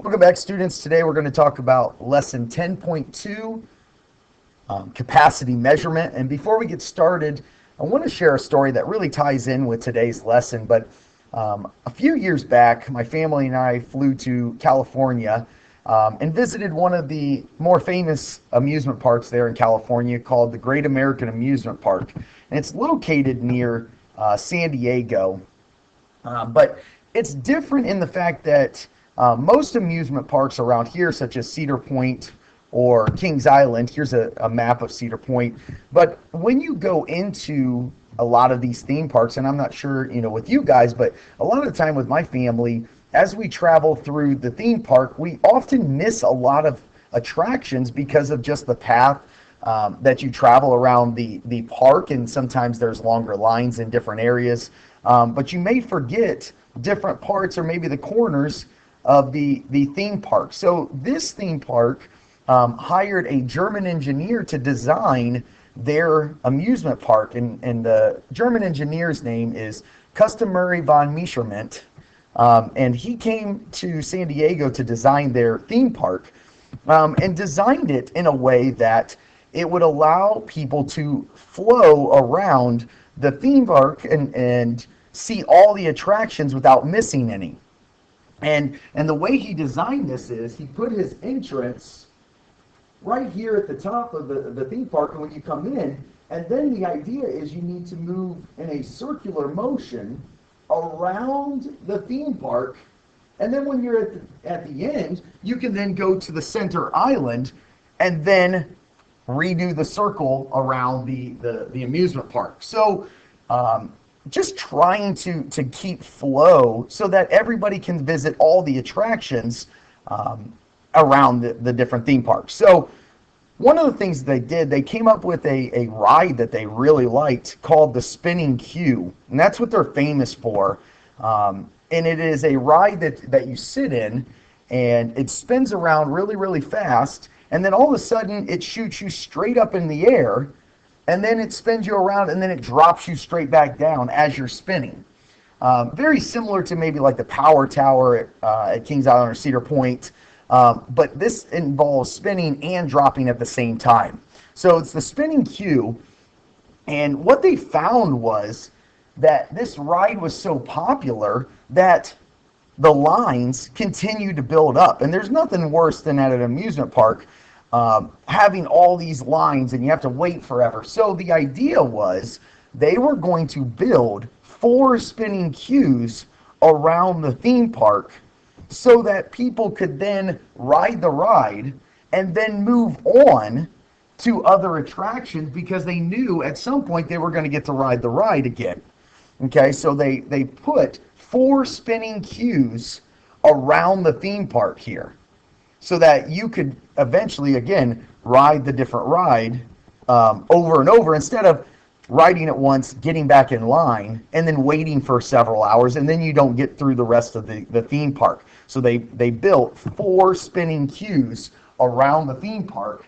Welcome back, students. Today we're going to talk about lesson 10.2, capacity measurement. And before we get started, I want to share a story that really ties in with today's lesson. But a few years back, my family and I flew to California and visited one of the more famous amusement parks there in California called the Great American Amusement Park. And it's located near San Diego. But it's different in the fact that most amusement parks around here, such as Cedar Point or Kings Island, here's a map of Cedar Point. But when you go into a lot of these theme parks, and I'm not sure, with you guys, but a lot of the time with my family, as we travel through the theme park, we often miss a lot of attractions because of just the path that you travel around the park, and sometimes there's longer lines in different areas. But you may forget different parts or maybe the corners of the theme park. So this theme park hired a German engineer to design their amusement park, and the German engineer's name is Customary von Measurement, and he came to San Diego to design their theme park, and designed it in a way that it would allow people to flow around the theme park and see all the attractions without missing any. And the way he designed this is he put his entrance right here at the top of the theme park, and when you come in, and then the idea is you need to move in a circular motion around the theme park, and then when you're at the end, you can then go to the center island and then redo the circle around the amusement park. So just trying to keep flow so that everybody can visit all the attractions around the different theme parks. So one of the things they did, they came up with a ride that they really liked called the spinning cue, and that's what they're famous for. And it is a ride that you sit in, and it spins around really, really fast, and then all of a sudden it shoots you straight up in the air, and then it spins you around, and then it drops you straight back down as you're spinning. Very similar to maybe like the Power Tower at Kings Island or Cedar Point, but this involves spinning and dropping at the same time. So it's the spinning cue, and what they found was that this ride was so popular that the lines continued to build up. And there's nothing worse than at an amusement park having all these lines and you have to wait forever. So the idea was they were going to build 4 spinning cues around the theme park so that people could then ride the ride and then move on to other attractions, because they knew at some point they were going to get to ride the ride again. Okay, so they put 4 spinning cues around the theme park here so that you could eventually, again, ride the different ride over and over, instead of riding it once, getting back in line, and then waiting for several hours, and then you don't get through the rest of the theme park. So they built 4 spinning cues around the theme park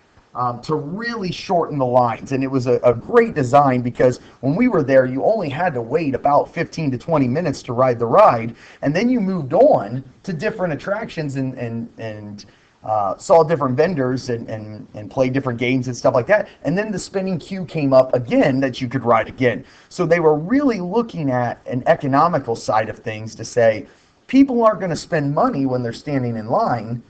to really shorten the lines. And it was a great design, because when we were there, you only had to wait about 15 to 20 minutes to ride the ride, and then you moved on to different attractions and saw different vendors and played different games and stuff like that. And then the spinning cue came up again that you could ride again. So they were really looking at an economical side of things to say, people aren't going to spend money when they're standing in line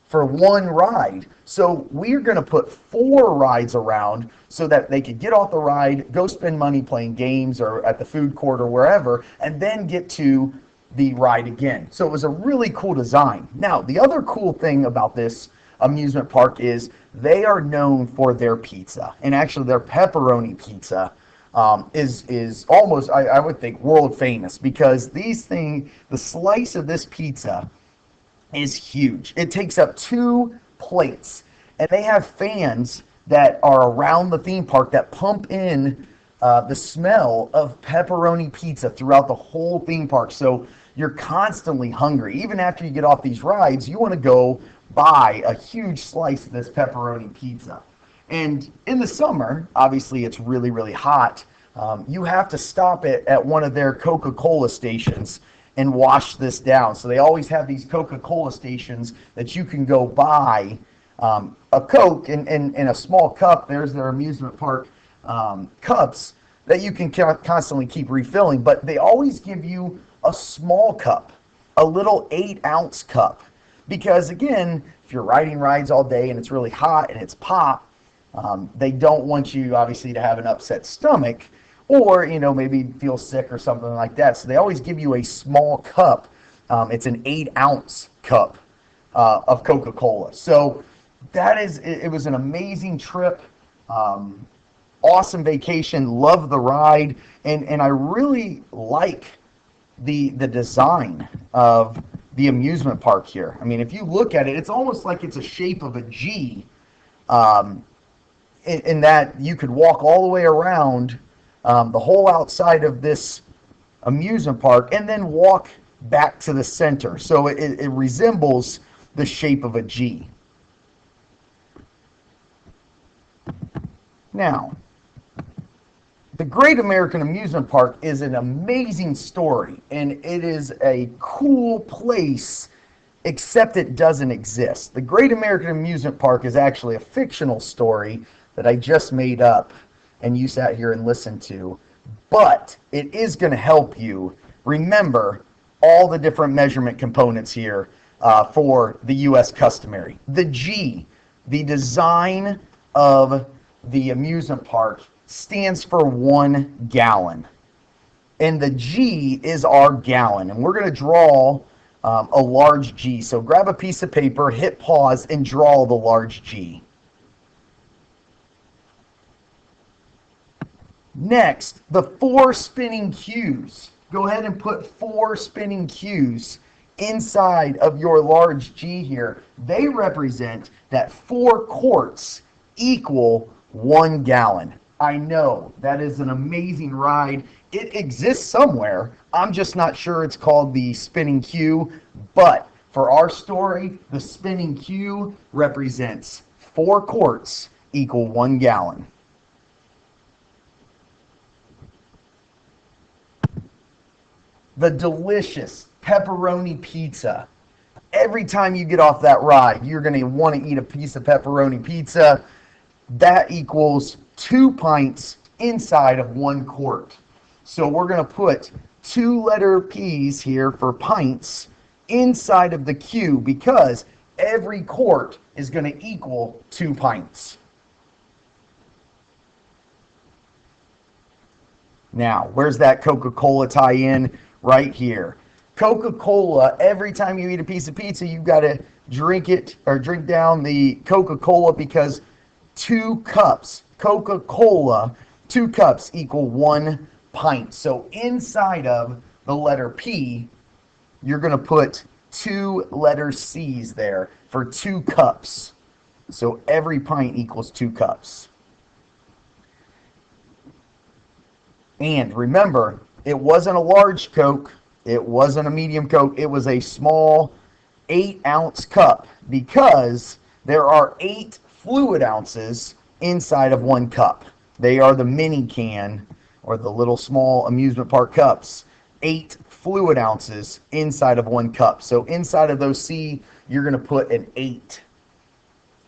for one ride. So we're going to put 4 rides around so that they could get off the ride, go spend money playing games or at the food court or wherever, and then get to the ride again. So it was a really cool design. Now, the other cool thing about this amusement park is they are known for their pizza, and actually their pepperoni pizza is almost, I would think, world famous, because the slice of this pizza is huge. It takes up 2 plates, and they have fans that are around the theme park that pump in the smell of pepperoni pizza throughout the whole theme park. So you're constantly hungry. Even after you get off these rides, you want to go buy a huge slice of this pepperoni pizza. And in the summer, obviously it's really, really hot. You have to stop at one of their Coca-Cola stations and wash this down. So they always have these Coca-Cola stations that you can go buy a Coke in a small cup. There's their amusement park cups that you can constantly keep refilling. But they always give you a small cup, a little 8-ounce cup. Because again, if you're riding rides all day and it's really hot and it's pop, they don't want you obviously to have an upset stomach or maybe feel sick or something like that. So they always give you a small cup. It's an 8-ounce cup of Coca-Cola. So it was an amazing trip. Awesome vacation. Love the ride, and I really like the design of the amusement park here. I mean, if you look at it, it's almost like it's a shape of a G, in that you could walk all the way around the whole outside of this amusement park and then walk back to the center. So it resembles the shape of a G. Now, the Great American Amusement Park is an amazing story, and it is a cool place, except it doesn't exist. The Great American Amusement Park is actually a fictional story that I just made up and you sat here and listened to, but it is going to help you remember all the different measurement components here for the U.S. customary. The G, the design of the amusement park, stands for 1 gallon. And the G is our gallon. And we're going to draw a large G. So grab a piece of paper, hit pause, and draw the large G. Next, the 4 spinning cues. Go ahead and put 4 spinning cues inside of your large G here. They represent that 4 quarts equal 1 gallon. I know, that is an amazing ride. It exists somewhere. I'm just not sure it's called the spinning cue, but for our story, the spinning cue represents 4 quarts equal 1 gallon. The delicious pepperoni pizza. Every time you get off that ride, you're going to want to eat a piece of pepperoni pizza. That equals 2 pints inside of 1 quart. So we're going to put 2 letter P's here for pints inside of the Q, because every quart is going to equal 2 pints. Now, where's that Coca-Cola tie-in? Right here. Coca-Cola, every time you eat a piece of pizza, you've got to drink it or drink down the Coca-Cola, because 2 cups, Coca-Cola, 2 cups equal 1 pint. So inside of the letter P, you're going to put 2 letter C's there for 2 cups. So every pint equals 2 cups. And remember, it wasn't a large Coke, it wasn't a medium Coke, it was a small 8-ounce cup, because there are 8 fluid ounces inside of 1 cup. They are the mini can, or the little small amusement park cups. 8 fluid ounces inside of 1 cup. So inside of those C, you're going to put an 8.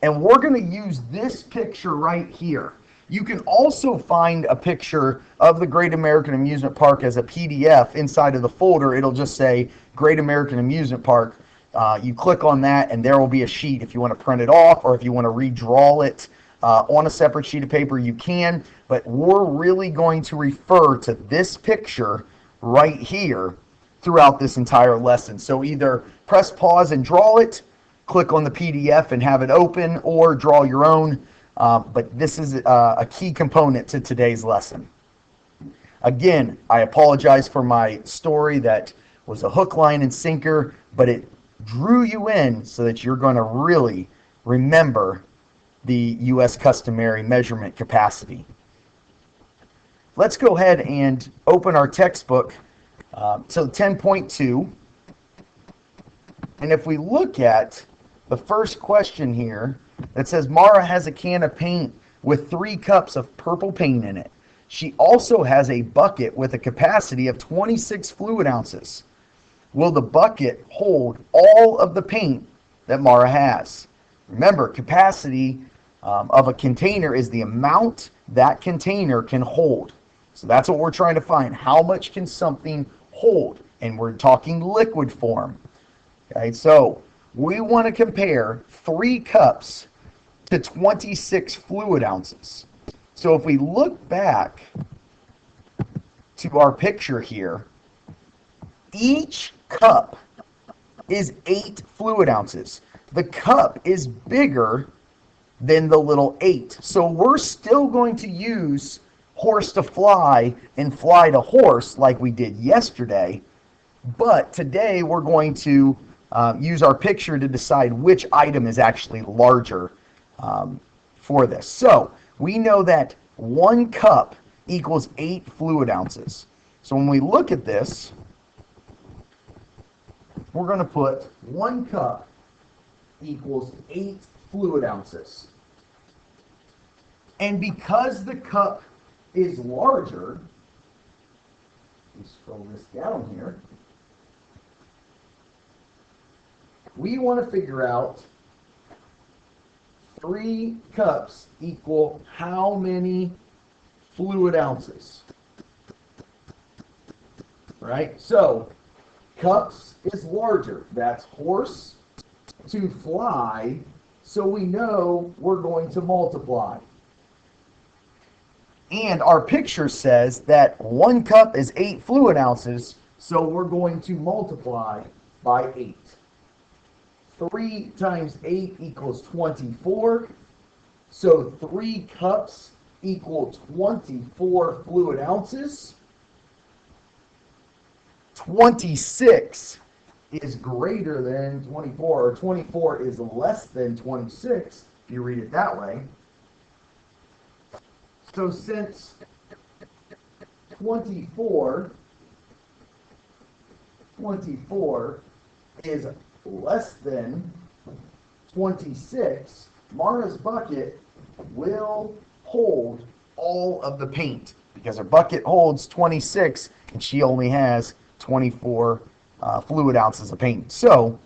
And we're going to use this picture right here. You can also find a picture of the Great American Amusement Park as a PDF inside of the folder. It'll just say Great American Amusement Park. You click on that and there will be a sheet. If you want to print it off or if you want to redraw it on a separate sheet of paper, you can. But we're really going to refer to this picture right here throughout this entire lesson. So either press pause and draw it, click on the PDF and have it open, or draw your own. But this is a key component to today's lesson. Again, I apologize for my story that was a hook, line, and sinker, but it drew you in so that you're going to really remember the U.S. customary measurement capacity. Let's go ahead and open our textbook to 10.2. And if we look at the first question here, that says Mara has a can of paint with 3 cups of purple paint in it. She also has a bucket with a capacity of 26 fluid ounces. will the bucket hold all of the paint that Mara has? Remember, capacity of a container is the amount that container can hold. So that's what we're trying to find. How much can something hold? And we're talking liquid form. Okay, so we want to compare 3 cups to 26 fluid ounces. So if we look back to our picture here, each cup is 8 fluid ounces. The cup is bigger than the little 8. So we're still going to use horse to fly and fly to horse like we did yesterday. But today we're going to use our picture to decide which item is actually larger for this. So we know that 1 cup equals 8 fluid ounces. So when we look at this, we're going to put 1 cup equals 8 fluid ounces. And because the cup is larger, let me scroll this down here, we want to figure out 3 cups equal how many fluid ounces? Right? So, cups is larger. That's horse to fly. So we know we're going to multiply. And our picture says that 1 cup is 8 fluid ounces. So we're going to multiply by 8. 3 times 8 equals 24. So 3 cups equal 24 fluid ounces. 26 is greater than 24, or 24 is less than 26, if you read it that way. So since 24 is less than 26, Mara's bucket will hold all of the paint because her bucket holds 26 and she only has 24 fluid ounces of paint. So,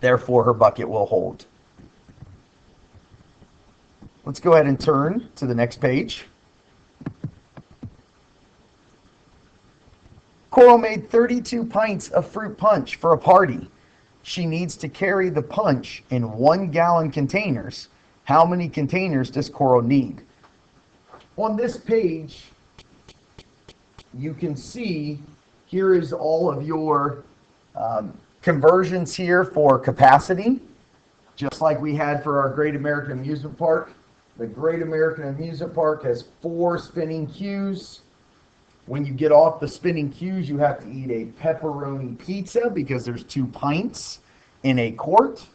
therefore, her bucket will hold. Let's go ahead and turn to the next page. Coral made 32 pints of fruit punch for a party. She needs to carry the punch in 1-gallon containers. How many containers does Coral need? On this page, you can see here is all of your conversions here for capacity, just like we had for our Great American Amusement Park. The Great American Amusement Park has 4 spinning cues. When you get off the spinning cues, you have to eat a pepperoni pizza because there's 2 pints in a quart.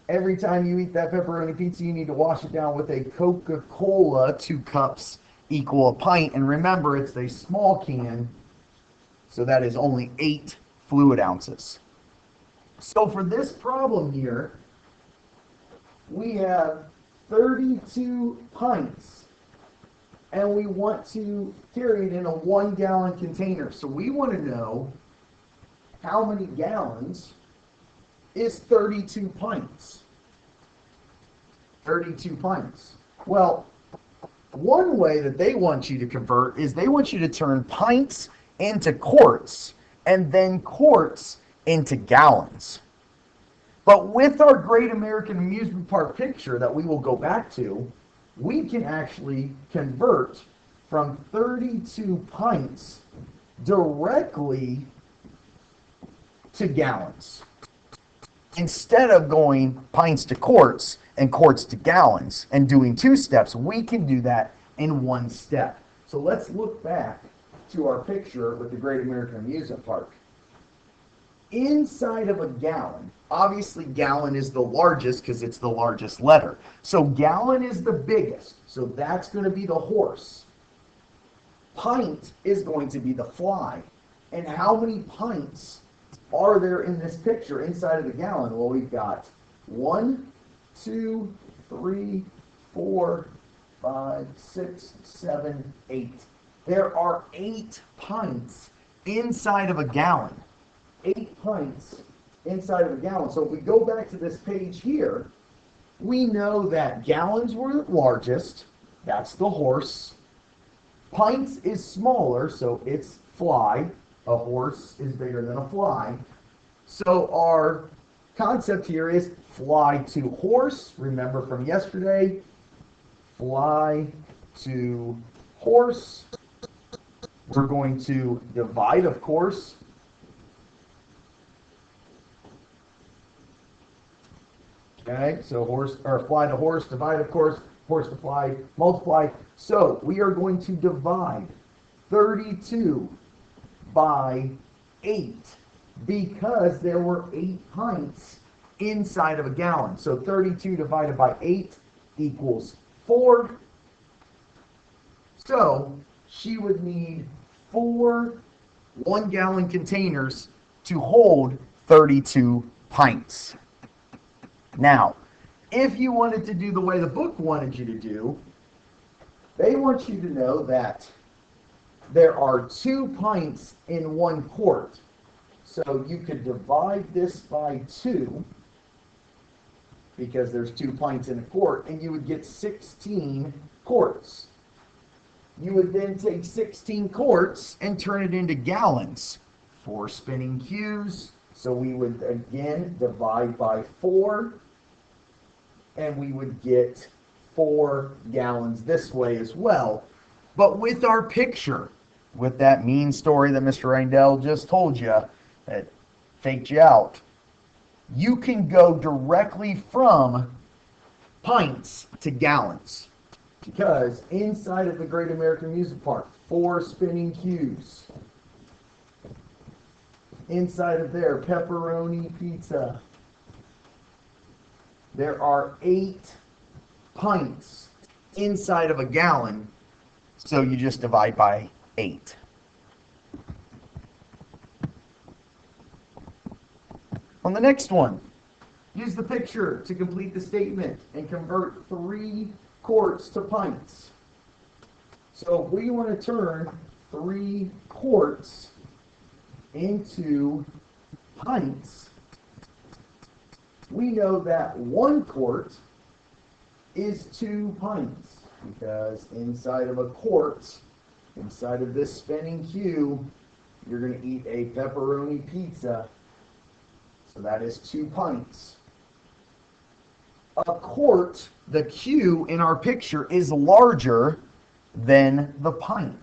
Every time you eat that pepperoni pizza, you need to wash it down with a Coca-Cola. 2 cups equal a pint. And remember, it's a small can, so that is only 8 fluid ounces. So for this problem here, we have 32 pints, and we want to carry it in a 1-gallon container. So we want to know how many gallons is 32 pints. 32 pints. Well, one way that they want you to convert is they want you to turn pints into quarts and then quarts into gallons. But with our Great American Amusement Park picture that we will go back to, we can actually convert from 32 pints directly to gallons. Instead of going pints to quarts and quarts to gallons and doing 2 steps, we can do that in 1 step. So let's look back to our picture with the Great American Amusement Park. Inside of a gallon, obviously gallon is the largest because it's the largest letter. So gallon is the biggest, so that's going to be the horse. Pint is going to be the fly. And how many pints are there in this picture inside of the gallon? Well, we've got 1, 2, 3, 4, 5, 6, 7, 8. There are 8 pints inside of a gallon. 8 pints inside of a gallon. So if we go back to this page here, we know that gallons were largest. That's the horse. Pints is smaller, so it's fly. A horse is bigger than a fly. So our concept here is fly to horse. Remember from yesterday, fly to horse. We're going to divide, of course. Okay, so horse or fly to horse, divide, of course, horse to fly, multiply. So we are going to divide 32 by 8 because there were 8 pints inside of a gallon. So 32 divided by 8 equals 4. So she would need 4 1-gallon containers to hold 32 pints. Now, if you wanted to do the way the book wanted you to do, they want you to know that there are 2 pints in 1 quart. So you could divide this by 2 because there's 2 pints in a quart, and you would get 16 quarts. You would then take 16 quarts and turn it into gallons. 4 spinning cues. So we would again divide by 4, and we would get 4 gallons this way as well. But with our picture, with that mean story that Mr. Randell just told you, that faked you out, you can go directly from pints to gallons. Because inside of the Great American Music Park, 4 spinning cues. Inside of there, pepperoni pizza. There are 8 pints inside of a gallon, so you just divide by 8. On the next one, use the picture to complete the statement and convert 3 quarts to pints. So if we want to turn 3 quarts into pints, we know that 1 quart is 2 pints, because inside of a quart, inside of this spinning cube, you're going to eat a pepperoni pizza. So that is 2 pints. A quart, the Q in our picture, is larger than the pint.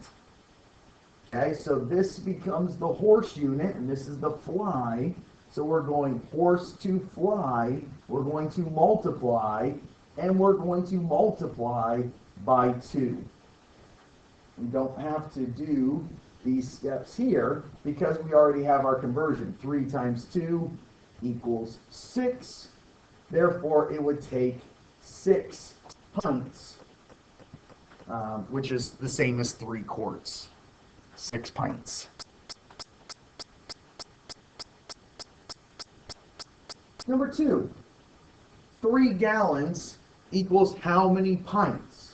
Okay, so this becomes the horse unit, and this is the fly. So we're going horse to fly, we're going to multiply, and we're going to multiply by 2. We don't have to do these steps here because we already have our conversion. 3 times 2 equals 6. Therefore, it would take 6 pints, which is the same as 3 quarts. 6 pints. Number 2, 3 gallons equals how many pints?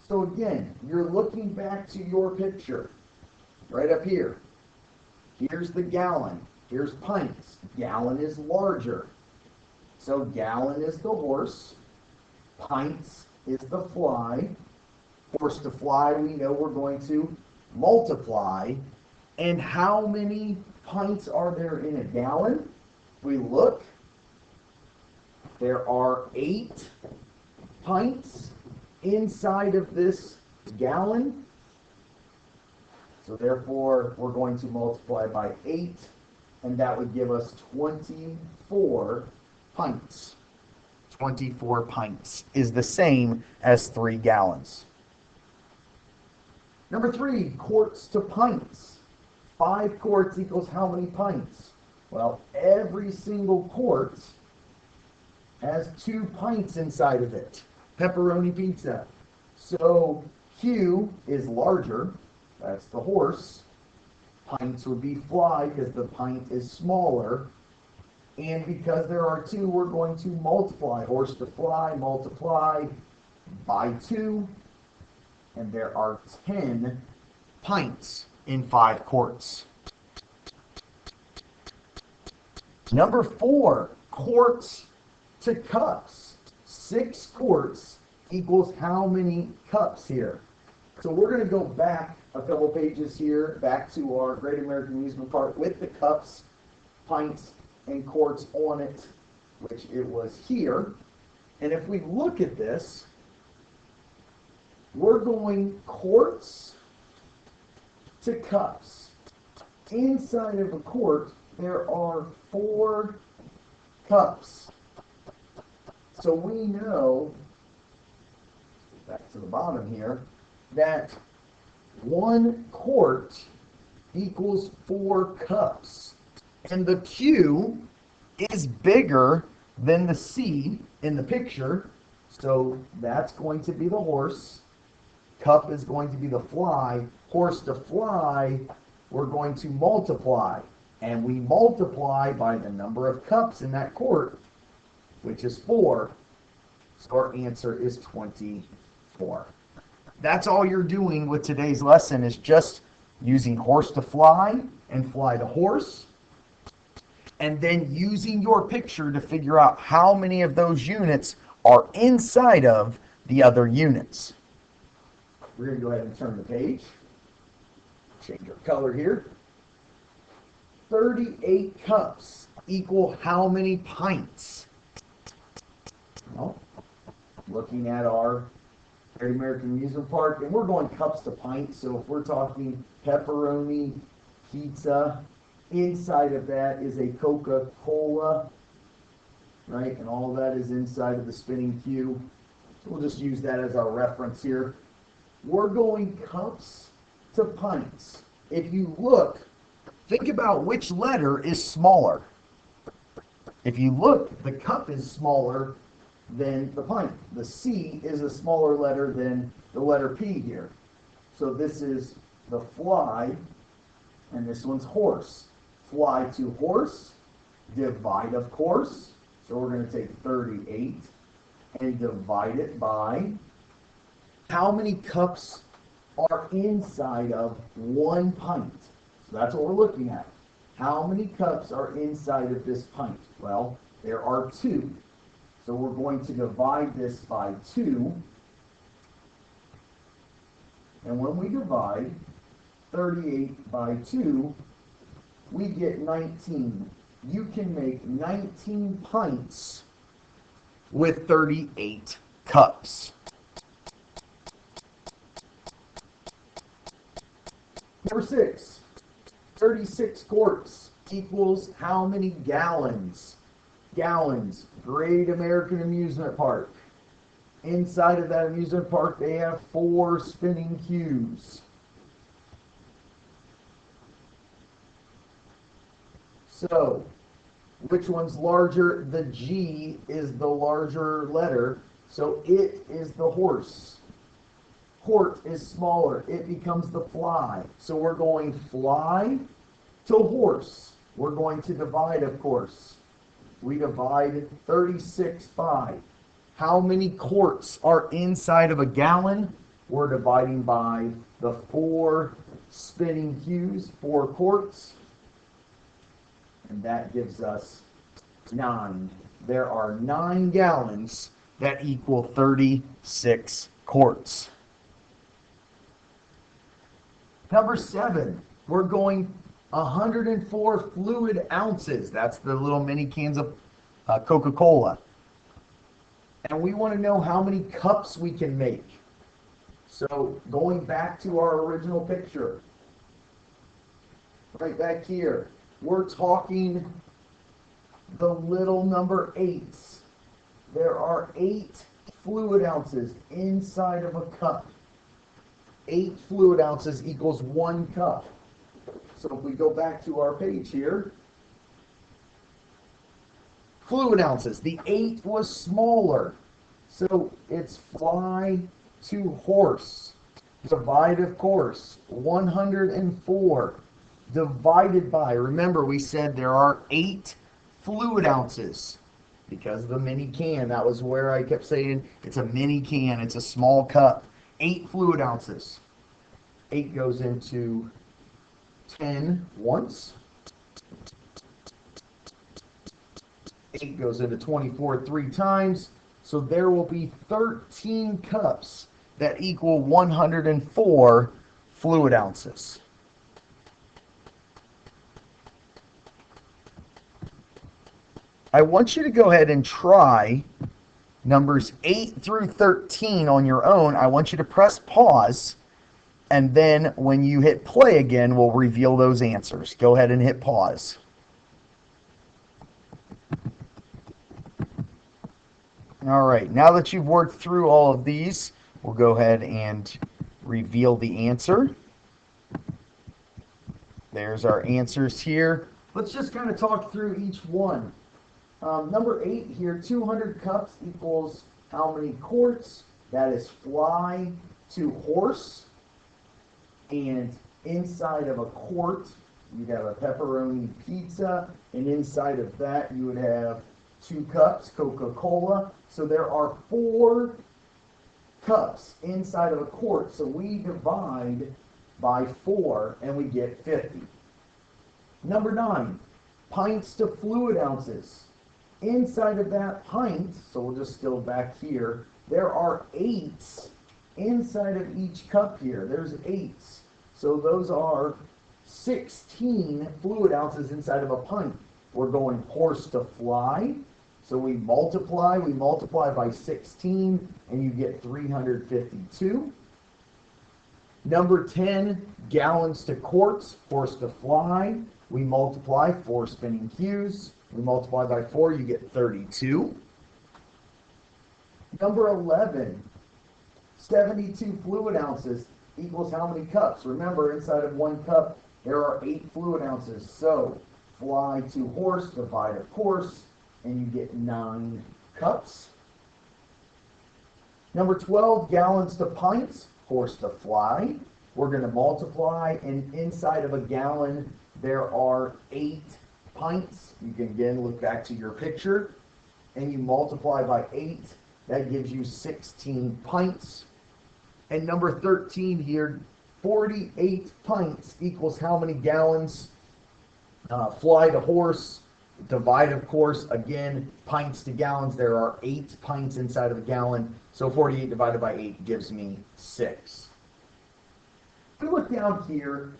So again, you're looking back to your picture, right up here. Here's the gallon. Here's pints. Gallon is larger. So gallon is the horse. Pints is the fly. Horse to fly, we know we're going to multiply. And how many pints are there in a gallon? If we look, there are 8 pints inside of this gallon. So therefore, we're going to multiply by 8, and that would give us 24 pints. 24 pints is the same as 3 gallons. Number 3, quarts to pints. 5 quarts equals how many pints? Well, every single quart has 2 pints inside of it. Pepperoni pizza. So Q is larger. That's the horse. Pints would be fly because the pint is smaller. And because there are 2, we're going to multiply. Horse to fly, multiply by 2. And there are 10 pints in 5 quarts. Number 4, quarts to cups. 6 quarts equals how many cups here? So we're going to go back a couple pages here, back to our Great American Amusement Park with the cups, pints, and quarts on it, which it was here. And if we look at this, we're going quarts to cups. Inside of a quart, there are 4 cups. So we know, back to the bottom here, that 1 quart equals 4 cups. And the Q is bigger than the C in the picture, so that's going to be the horse. Cup is going to be the fly. Horse to fly, we're going to multiply. And we multiply by the number of cups in that quart, which is 4. So our answer is 24. That's all you're doing with today's lesson, is just using horse to fly and fly to horse, and then using your picture to figure out how many of those units are inside of the other units. We're going to go ahead and turn the page. Change our color here. 38 cups equal how many pints? Well, looking at our Great American Amusement Park, and we're going cups to pints, so if we're talking pepperoni, pizza, inside of that is a Coca-Cola, right? And all of that is inside of the spinning cube. So we'll just use that as our reference here. We're going cups to pints. If you look, think about which letter is smaller. If you look, the cup is smaller than the pint. The C is a smaller letter than the letter P here. So this is the fly, and this one's horse. Fly to horse, divide, of course. So we're going to take 38 and divide it by how many cups are inside of 1 pint. So that's what we're looking at. How many cups are inside of this pint? Well, there are 2. So we're going to divide this by 2. And when we divide 38 by 2, we get 19. You can make 19 pints with 38 cups. Number 6, 36 quarts equals how many gallons? Gallons, Great American Amusement Park. Inside of that amusement park, they have 4 spinning cubes. So, which one's larger? The G is the larger letter, so it is the horse. Quart is smaller, it becomes the fly. So we're going fly to horse. We're going to divide, of course. We divide 36 by. How many quarts are inside of a gallon? We're dividing by the 4 spinning cubes, 4 quarts. And that gives us 9. There are 9 gallons that equal 36 quarts. Number 7, we're going 104 fluid ounces. That's the little mini cans of Coca-Cola. And we want to know how many cups we can make. So going back to our original picture, right back here, we're talking the little number 8s. There are 8 fluid ounces inside of a cup. 8 fluid ounces equals 1 cup. So if we go back to our page here, fluid ounces, the 8 was smaller. So it's fly to horse. Divide, of course, 104 divided by, remember we said there are 8 fluid ounces because of the mini can. That was where I kept saying it's a mini can, it's a small cup. 8 fluid ounces. 8 goes into 10 once. 8 goes into 24 3 times. So there will be 13 cups that equal 104 fluid ounces. I want you to go ahead and try numbers 8 through 13 on your own. I want you to press pause, and then when you hit play again, we'll reveal those answers. Go ahead and hit pause. All right, now that you've worked through all of these, we'll go ahead and reveal the answer. There's our answers here. Let's just kind of talk through each one. Number 8 here, 200 cups equals how many quarts? That is fly to horse. And inside of a quart, you'd have a pepperoni pizza. And inside of that, you would have 2 cups Coca-Cola. So there are 4 cups inside of a quart. So we divide by 4 and we get 50. Number 9, pints to fluid ounces. Inside of that pint, so we'll just go back here, there are 8s inside of each cup here. There's 8s. So those are 16 fluid ounces inside of a pint. We're going horse to fly. So we multiply by 16, and you get 352. Number 10, gallons to quarts, horse to fly. We multiply 4 spinning cues. We multiply by 4, you get 32. Number 11, 72 fluid ounces equals how many cups? Remember, inside of 1 cup, there are 8 fluid ounces. So fly to horse, divide of course, and you get 9 cups. Number 12, gallons to pints, horse to fly. We're going to multiply, and inside of a gallon, there are 8 pints. You can again look back to your picture, and you multiply by 8. That gives you 16 pints. And number 13 here, 48 pints equals how many gallons? Fly to horse, divide of course, again, pints to gallons. There are 8 pints inside of a gallon. So 48 divided by 8 gives me 6. If we look down here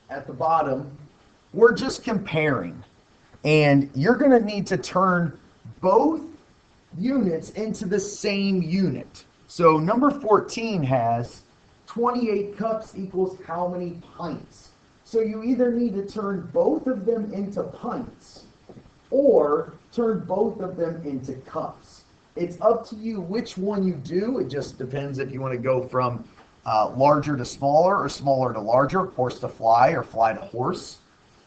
at the bottom, we're just comparing. And you're going to need to turn both units into the same unit. So number 14 has 28 cups equals how many pints? So you either need to turn both of them into pints or turn both of them into cups. It's up to you which one you do. It just depends if you want to go from larger to smaller or smaller to larger, horse to fly or fly to horse.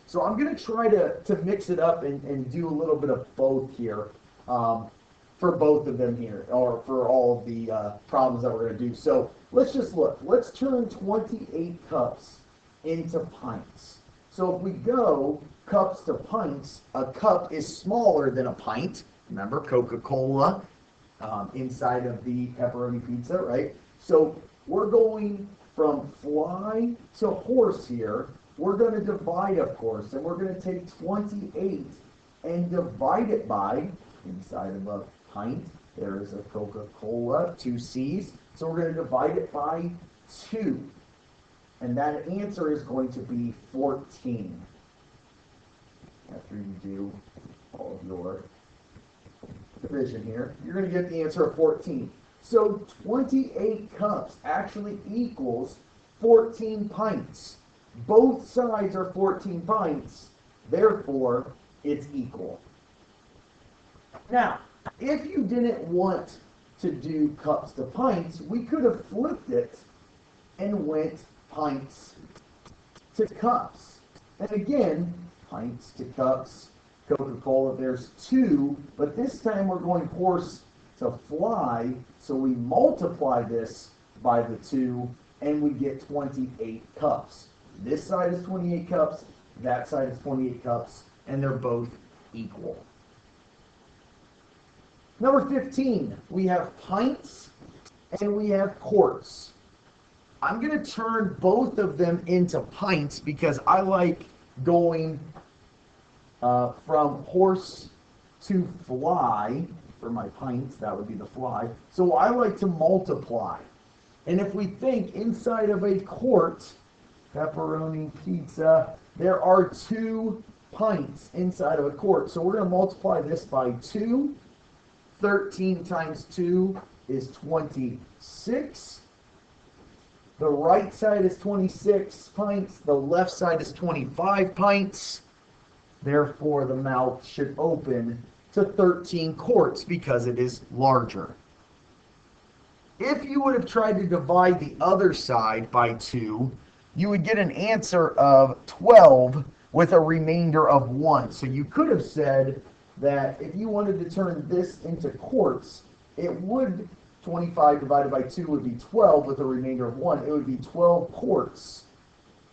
So I'm going to try to mix it up and do a little bit of both here for both of them here, or for all of the problems that we're going to do. So let's just look. Let's turn 28 cups into pints. So if we go cups to pints, a cup is smaller than a pint. Remember, Coca-Cola inside of the pepperoni pizza, right? So we're going from fly to horse here. We're going to divide, of course, and we're going to take 28 and divide it by, inside of a pint, there is a Coca-Cola, 2 C's. So we're going to divide it by 2. And that answer is going to be 14. After you do all of your division here, you're going to get the answer of 14. So 28 cups actually equals 14 pints. Both sides are 14 pints, therefore it's equal. Now, if you didn't want to do cups to pints, we could have flipped it and went pints to cups. And again, pints to cups, Coca-Cola, there's 2, but this time we're going horse to fly, so we multiply this by the 2, and we get 28 cups. This side is 28 cups, that side is 28 cups, and they're both equal. Number 15, we have pints and we have quarts. I'm going to turn both of them into pints because I like going From horse to fly, for my pints, that would be the fly. So I like to multiply. And if we think inside of a quart, pepperoni pizza, there are 2 pints inside of a quart. So we're going to multiply this by 2. 13 times 2 is 26. The right side is 26 pints. The left side is 25 pints. Therefore, the mouth should open to 13 quarts because it is larger. If you would have tried to divide the other side by 2, you would get an answer of 12 with a remainder of 1. So you could have said that if you wanted to turn this into quarts, it would, 25 divided by 2 would be 12 with a remainder of 1. It would be 12 quarts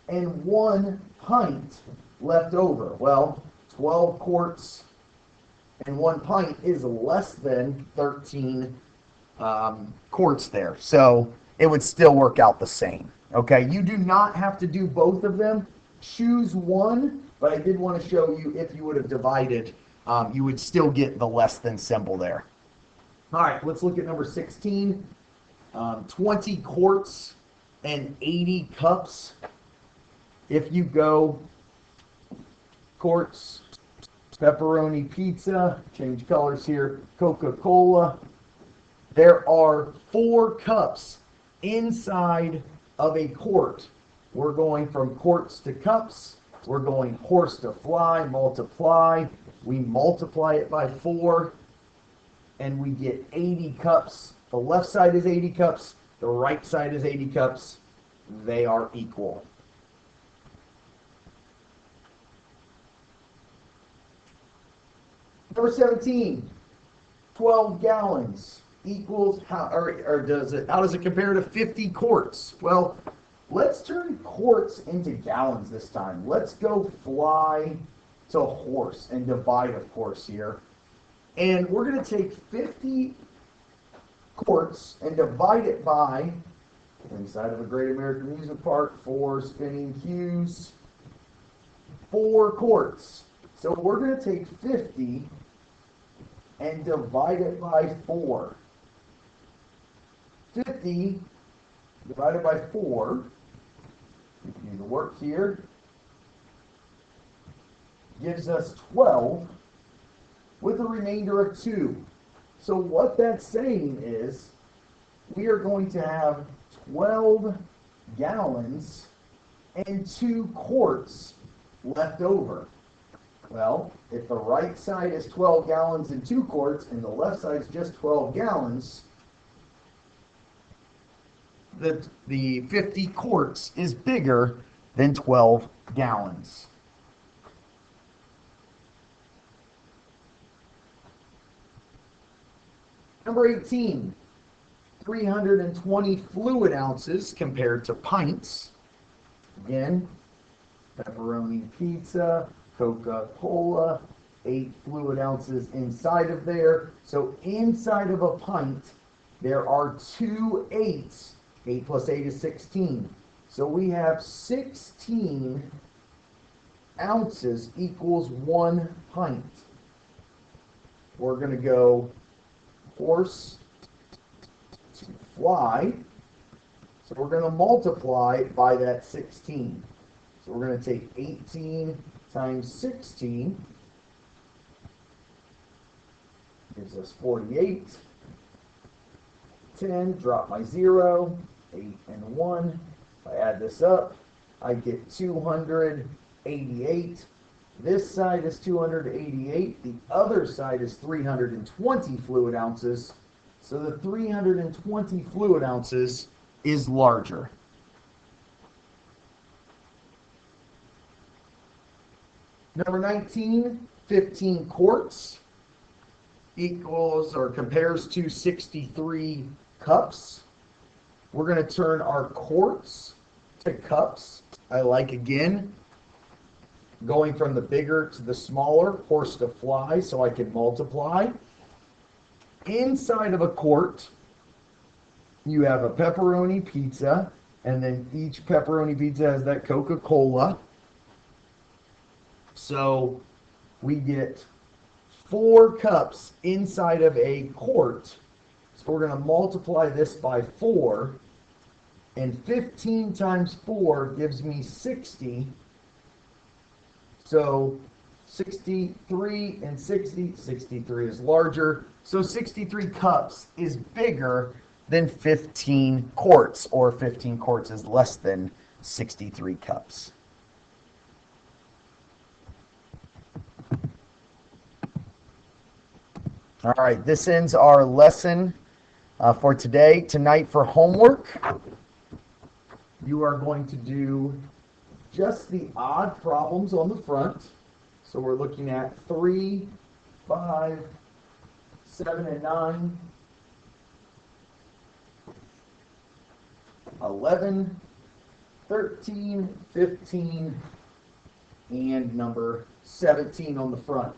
and 1 pint left over. Well, 12 quarts and 1 pint is less than 13 quarts there. So it would still work out the same. Okay, you do not have to do both of them. Choose one, but I did want to show you if you would have divided, you would still get the less than symbol there. All right, let's look at number 16. 20 quarts and 80 cups. If you go quarts, pepperoni pizza, change colors here, Coca-Cola. There are 4 cups inside of a quart. We're going from quarts to cups. We're going horse to fly, multiply. We multiply it by 4, and we get 80 cups. The left side is 80 cups. The right side is 80 cups. They are equal. Number 17, 12 gallons equals, how does it compare to 50 quarts? Well, let's turn quarts into gallons this time. Let's go fly to horse and divide, of course, here. And we're going to take 50 quarts and divide it by, inside of a Great American Amusement Park, 4 spinning cues, 4 quarts. So we're going to take 50 and divide it by 4. 50 divided by 4, do the work here, gives us 12 with a remainder of 2. So what that's saying is we are going to have 12 gallons and 2 quarts left over. Well, if the right side is 12 gallons and 2 quarts and the left side is just 12 gallons, the 50 quarts is bigger than 12 gallons. Number 18, 320 fluid ounces compared to pints. Again, pepperoni pizza, Coca-Cola, 8 fluid ounces inside of there. So inside of a pint, there are 2 8s. 8 plus 8 is 16. So we have 16 ounces equals 1 pint. We're going to go horse to fly. So we're going to multiply by that 16. So we're going to take 18 times 16. Gives us 48. 10, drop my 0. 8 and 1. If I add this up, I get 288. This side is 288. The other side is 320 fluid ounces. So the 320 fluid ounces is larger. Number 19, 15 quarts equals or compares to 63 cups. We're going to turn our quarts to cups. I like, again, going from the bigger to the smaller, horse to fly, so I can multiply. Inside of a quart, you have a pepperoni pizza, and then each pepperoni pizza has that Coca-Cola. So we get 4 cups inside of a quart. So we're going to multiply this by 4, and 15 times 4 gives me 60. So 63 and 60, 63 is larger. So 63 cups is bigger than 15 quarts, or 15 quarts is less than 63 cups. All right, this ends our lesson for today. Tonight for homework, you are going to do just the odd problems on the front. So we're looking at 3, 5, 7, and 9, 11, 13, 15, and number 17 on the front.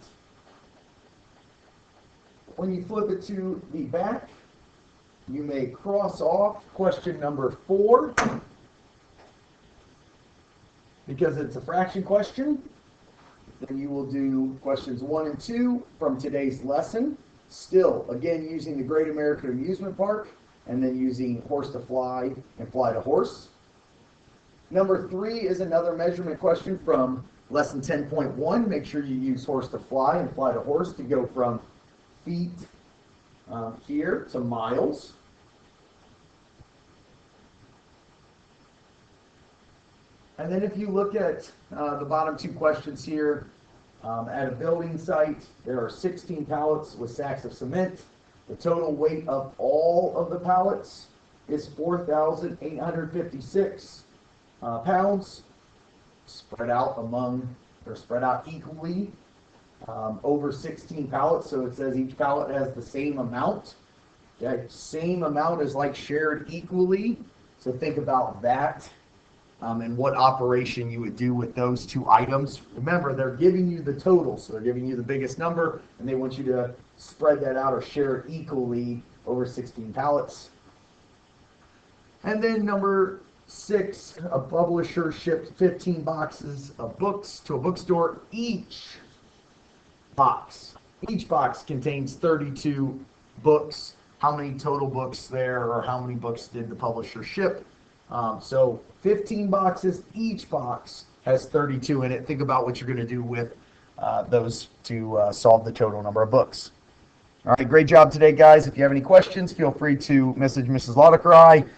When you flip it to the back, you may cross off question number 4 because it's a fraction question. Then you will do questions 1 and 2 from today's lesson. Still, again, using the Great American Amusement Park, and then using horse to fly and fly to horse. Number 3 is another measurement question from lesson 10.1. Make sure you use horse to fly and fly to horse to go from feet here to miles. And then if you look at the bottom 2 questions here, at a building site, there are 16 pallets with sacks of cement. The total weight of all of the pallets is 4,856 pounds, spread out equally over 16 pallets. So it says each pallet has the same amount. That same amount is like shared equally. So think about that. And what operation you would do with those 2 items. Remember, they're giving you the total, so they're giving you the biggest number, and they want you to spread that out or share it equally over 16 pallets. And then number 6, a publisher shipped 15 boxes of books to a bookstore. Each box contains 32 books. How many total books there, or how many books did the publisher ship? So 15 boxes, each box has 32 in it. Think about what you're going to do with those to solve the total number of books. All right, great job today, guys. If you have any questions, feel free to message Mrs. Laudecker.